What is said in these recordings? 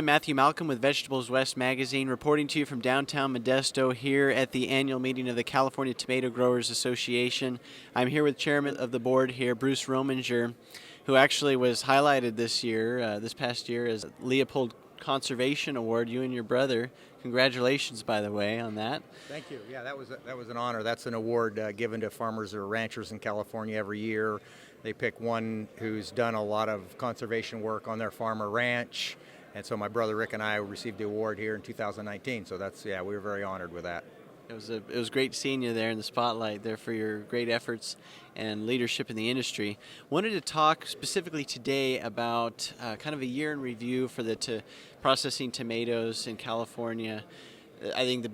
I'm Matthew Malcolm with Vegetables West magazine, reporting to you from downtown Modesto here at the annual meeting of the California Tomato Growers Association. I'm here with Chairman of the board here, Bruce Rominger, who actually was highlighted this past year as Leopold Conservation Award, you and your brother. Congratulations, by the way, on that. Thank you. Yeah, that was an honor. That's an award given to farmers or ranchers in California every year. They pick one who's done a lot of conservation work on their farm or ranch. And so my brother Rick and I received the award here in 2019. So we were very honored with that. It was great seeing you there in the spotlight there for your great efforts and leadership in the industry. Wanted to talk specifically today about kind of a year in review for processing tomatoes in California. I think the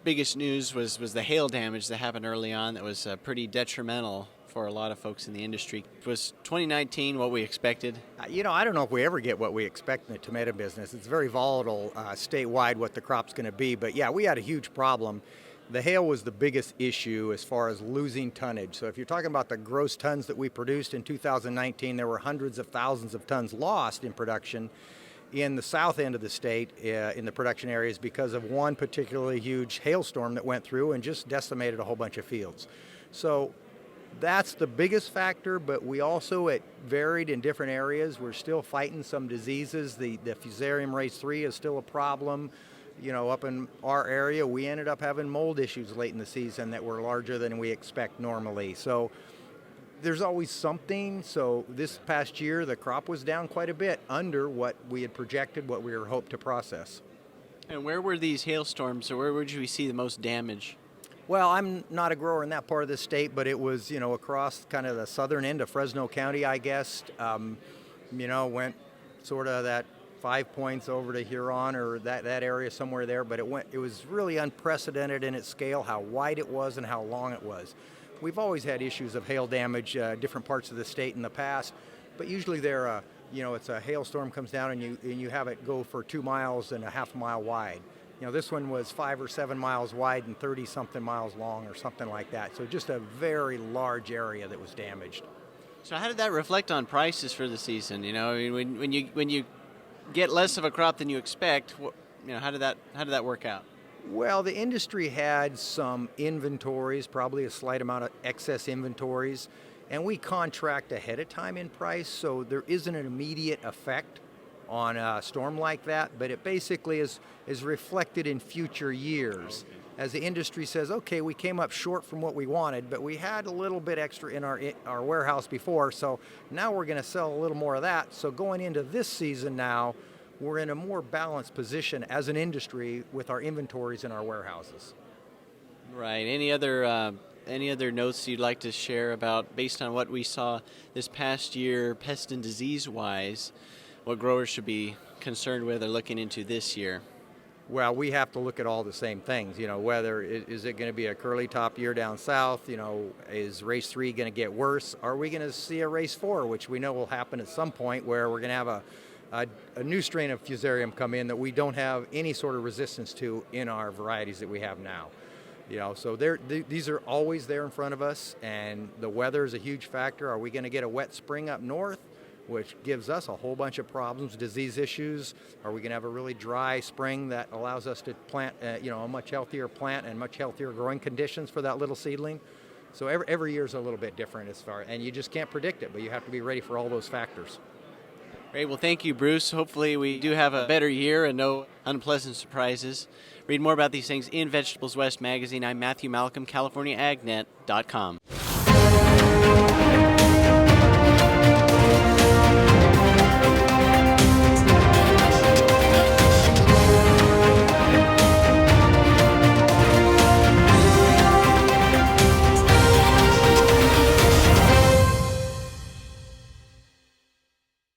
biggest news was the hail damage that happened early on that was pretty detrimental for a lot of folks in the industry. Was 2019 what we expected? I don't know if we ever get what we expect in the tomato business. It's very volatile statewide what the crop's going to be. But yeah, we had a huge problem. The hail was the biggest issue as far as losing tonnage. So if you're talking about the gross tons that we produced in 2019, there were hundreds of thousands of tons lost in production in the south end of the state in the production areas because of one particularly huge hailstorm that went through and just decimated a whole bunch of fields. So that's the biggest factor, but we also, it varied in different areas. We're still fighting some diseases. The Fusarium race 3 is still a problem. Up in our area, we ended up having mold issues late in the season that were larger than we expect normally. So there's always something. So this past year, the crop was down quite a bit under what we had projected, what we were hoped to process. And where were these hailstorms, or where would you see the most damage? Well, I'm not a grower in that part of the state, but it was, across kind of the southern end of Fresno County, I guess. Went sort of that 5 points over to Huron or that area somewhere there, but it was really unprecedented in its scale, how wide it was and how long it was. We've always had issues of hail damage, different parts of the state in the past, but usually it's a hailstorm comes down and you have it go for 2 miles and a half mile wide. This one was 5 or 7 miles wide and 30-something miles long or something like that. So just a very large area that was damaged. So how did that reflect on prices for the season? When you get less of a crop than you expect, how did that work out? Well, the industry had some inventories, probably a slight amount of excess inventories, and we contract ahead of time in price, so there isn't an immediate effect on a storm like that, but it basically is reflected in future years. Okay. As the industry says, okay, we came up short from what we wanted, but we had a little bit extra in our warehouse before, so now we're going to sell a little more of that. So going into this season now, we're in a more balanced position as an industry with our inventories in our warehouses. Right. Any other notes you'd like to share about, based on what we saw this past year, pest and disease-wise, what growers should be concerned with or looking into this year? Well, we have to look at all the same things. Whether is it going to be a curly top year down south? Is race 3 going to get worse? Are we going to see a race 4, which we know will happen at some point, where we're going to have a new strain of Fusarium come in that we don't have any sort of resistance to in our varieties that we have now. So these are always there in front of us, and the weather is a huge factor. Are we going to get a wet spring up north, which gives us a whole bunch of problems, disease issues? Are we going to have a really dry spring that allows us to plant a much healthier plant and much healthier growing conditions for that little seedling? So every year is a little bit different and you just can't predict it, but you have to be ready for all those factors. Great. Well, thank you, Bruce. Hopefully we do have a better year and no unpleasant surprises. Read more about these things in Vegetables West magazine. I'm Matthew Malcolm, CaliforniaAgNet.com.